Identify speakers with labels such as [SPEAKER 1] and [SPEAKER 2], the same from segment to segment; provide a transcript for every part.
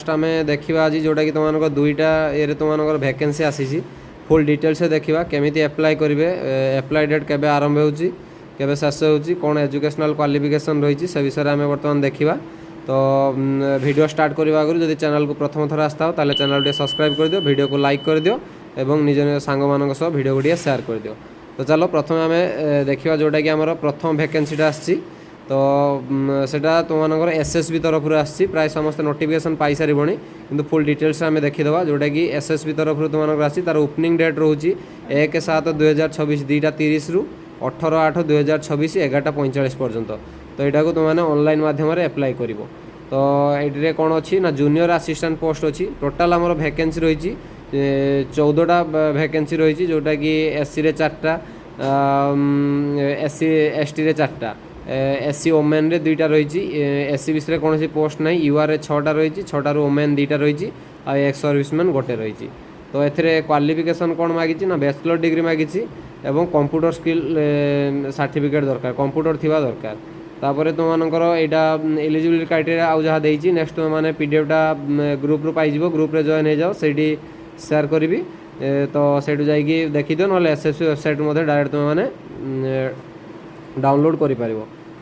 [SPEAKER 1] आम देखा आज जोटा कि तुम दुईटा ये तुम वैकेंसी आसी फुल डिटेल्स देखा केमी एप्लाय करेंगे एप्लाय डेट केवे आरंभ होवे शेष हो कौन एजुकेशनल क्वालिफिकेशन रही से विषय में बर्तमान देखा। तो वीडियो स्टार्ट करने आगु जब चैनल को प्रथम थर आसता हो ताले चैनल टे सब्सक्राइब कर दियो, वीडियो को लाइक कर दियो एवं निज सांग मान सह वीडियो को शेयर कर दियो। तो चलो प्रथम आम देखा जोटा कि आमर प्रथम वैकेंसीटा आसी तो सेटा तुम एसएसबी तरफ आसी प्राय समस्त नोटिफिकेशन पाई सारी किंतु फुल डिटेल्स आम देखीदे जोटा कि एसएसबी तरफ तुम आसी तार ओपनिंग डेट रोचे 1/7/2024 2:30 रु 18/8/2024 11:45 पर्यंत। तो यहाँ को तुमने ऑनलाइन माध्यम एप्लाय कर। तो ये कौन अच्छी ना जूनियर असिस्टेंट पोस्ट अच्छी टोटाल आमर वैकेंसी रही 14टा वैकेंसी रही जोटा कि एससी रे 4टा एससी एसटी रे 4टा एससी ओमेन रे 2टा रही एससी विषय कौन पोस्ट ना यूआर 6टा रही 6टार ओमेन 2टा रही आ एक्स सर्विसमैन गोटे रही। तो ये क्वालिफिकेशन कौन मागिची ना बैचलर डिग्री मागिची एवं कंप्यूटर स्किल सर्टिफिकेट दरकार कंप्यूटर थिबा दरकार। तापर तुमकर यहाँ एलिजिबिलिटी क्राइटेरिया आउ जहाँ देती नेक्स्ट तुमने पीडीएफटा ग्रुप रू पाई ग्रुप रे जॉइन हो जाओ से शेयर करी तो सेठू जाइए देखीद ना एसएससी वेबसाइट डायरेक्ट तुमने डाउनलोड कर पार।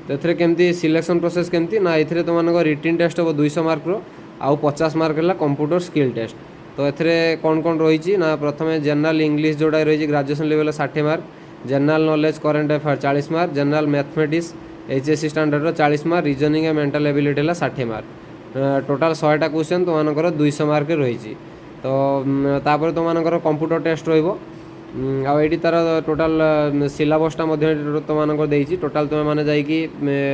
[SPEAKER 1] तो ये केमती सिलेक्शन प्रोसेस केमती ना ये तुम रिटन टेस्ट हम 200 मार्क आउ 50 मार्क है कंप्यूटर स्किल टेस्ट। तो ये कौन कौन रही ना प्रथम जनरल इंग्लीश जोटा रही graduation level 60 mark, general knowledge current affair 40 mark, general mathematics HSC standard 40 mark, reasoning ए मेंटल एबिलिटी है 60 मार्क। टोटाल 100टा क्वेश्चन तुम 200 मार्क रही। तो तापर तुम कंप्यूटर टेस्ट रही तार टोटाल सिलेबसटा तुम देती टोटाल तुम मैंने जाकि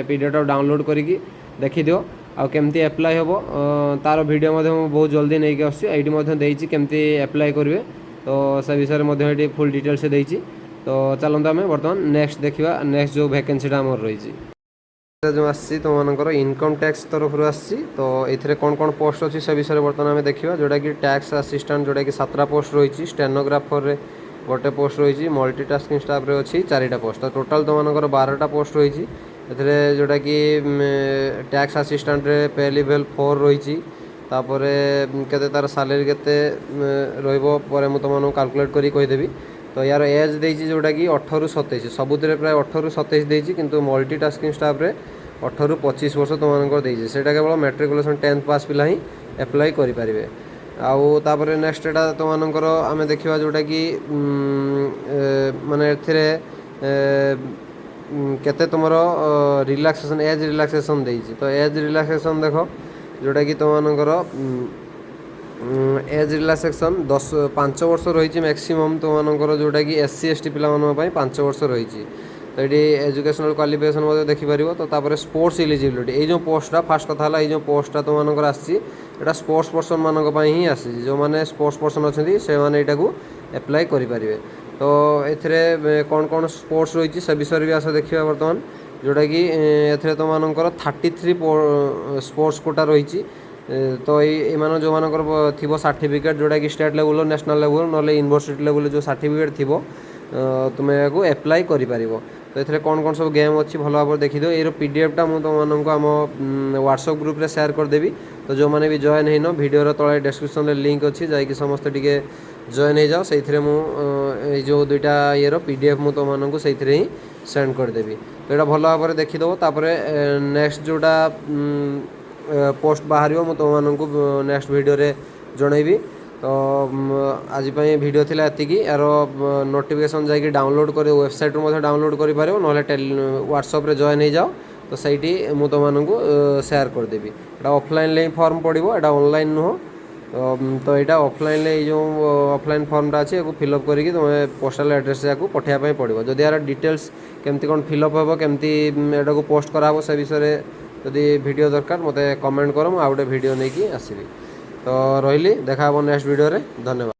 [SPEAKER 1] पीडीएफ डाउनलोड करके देखीद आउ केमती एप्लाय हम तार वीडियो बहुत जल्दी नहीं आसती केमती एप्लाय करेंगे। तो से विषय में फुल डिटेल्स देती। तो चलते आम बर्तमान नेक्स्ट देखा नेक्स्ट जो वैकेंसीटा आम रही जो आसी तुम इनकम टैक्स तरफ आसी। तो ये कौन कौन पोस्ट अच्छी से विषय बर्तमान आम देखा जोटा कि टैक्स असिस्टेंट जोटा कि 7टा पोस्ट रही, स्टेनोग्राफर गोटे पोस्ट रही, मल्टीटास्किंग स्टाफ रे अच्छी 4टा पोस्ट। तो टोटाल तुम 12टा पोस्ट रही जोटा कि टैक्स असिस्टेंट रे पे लेवल 4 रही केते तार सैलरी केते रहिबो परे मु तुमन कैलकुलेट करी कहीदेवी। तो यार एज देछि जोटा कि 18 ରୁ 27 सबुतिर प्राय 18 ରୁ 27 देछि किंतु मल्टीटास्किंग स्टाफ रे 18 ରୁ 25 वर्ष तुमको देछि सेटा केवल मैट्रिकुलेशन 10th पास पिला ही एप्लाय करि परिबे। आउ तापर नेक्स्ट एटा तुमनकर आमे देखिबा जोटा कि माने एथिरे केते तुमरो रिलैक्सेशन एज रिलैक्सेशन देछि। तो एज रिलैक्सेशन देखो जोटा कि तुमनकर एज रिलैक्सेशन 5 वर्ष रही मैक्सिमम तुमनकर जोटा कि एससी एसटी पिला 5 वर्ष रही। तो ये एजुकेशनल क्वालिफिकेशन देखिपर। तो तापर स्पोर्ट्स एलिजिबिलिटी ये जो पोस्टा फास्ट कथा है ये पोस्टा तुमनकर आसी स्पोर्ट्स पर्सन मानक ही आसी जो मैंने स्पोर्ट्स पर्सन अच्छे से मैंने यहाँ एप्लाय करें। तो ये कौन कौन स्पोर्ट्स रही से विषय भी आस देखा बर्तमान जोटा कि ये तुमनकर 33 स्पोर्ट्स कोटा रही। तो ये जो मानकर थी सर्टिफिकेट जोटा कि स्टेट लेवल नेशनल लेवल ना यूनिवर्सिटी लेवल जो सर्टिफिकेट थी तुम्हें यहाँ एप्लाय कर। तो ये कौन कौन सब गेम अच्छी भल भाव देखीद ये पीडीएफटा मुझे तुमको आम व्हाट्सएप ग्रुप रे शेयर करदेवी। तो जो मैंने भी जॉइन होन वीडियो तले डिस्क्रिप्शन में लिंक अच्छी जाकि समस्ते टिके जॉइन हो जाओ से जो 2टा ये पीडीएफ मुझे तुमको से ही सेंड करदेवी। तो यहाँ भल भाव देखीदेव। तापर नेक्स्ट जोटा पोस्ट बाहर मुझे तुमको नेक्स्ट वीडियो रे जनइबी। तो आज वीडियो थिला एतिकी यार नोटिफिकेशन जाकि डाउनलोड कर वेबसाइट रू डाउनलोड कर पार ना व्हाट्सएप रे जॉइन हो जाओ। तो सही मुझे तुमको शेयर करदेवी। एटा ऑफलाइन फॉर्म पड़ो एटा ऑनलाइन नुह। तो यहाँ ऑफलाइन जो ऑफलाइन फॉर्मटा अच्छे फिलअप करके तुम्हें पोस्टाल एड्रेस या पठाइबा पड़ो। जदि यार डिटेल्स केमती कौन फिलअप हम केमती एटा को पोस्ट कराब से विषय जदि वीडियो दरकार मत कमेंट कर मुझे वीडियो नहीं आसबि। तो रही देखा नेक्स्ट वीडियो रे धन्यवाद।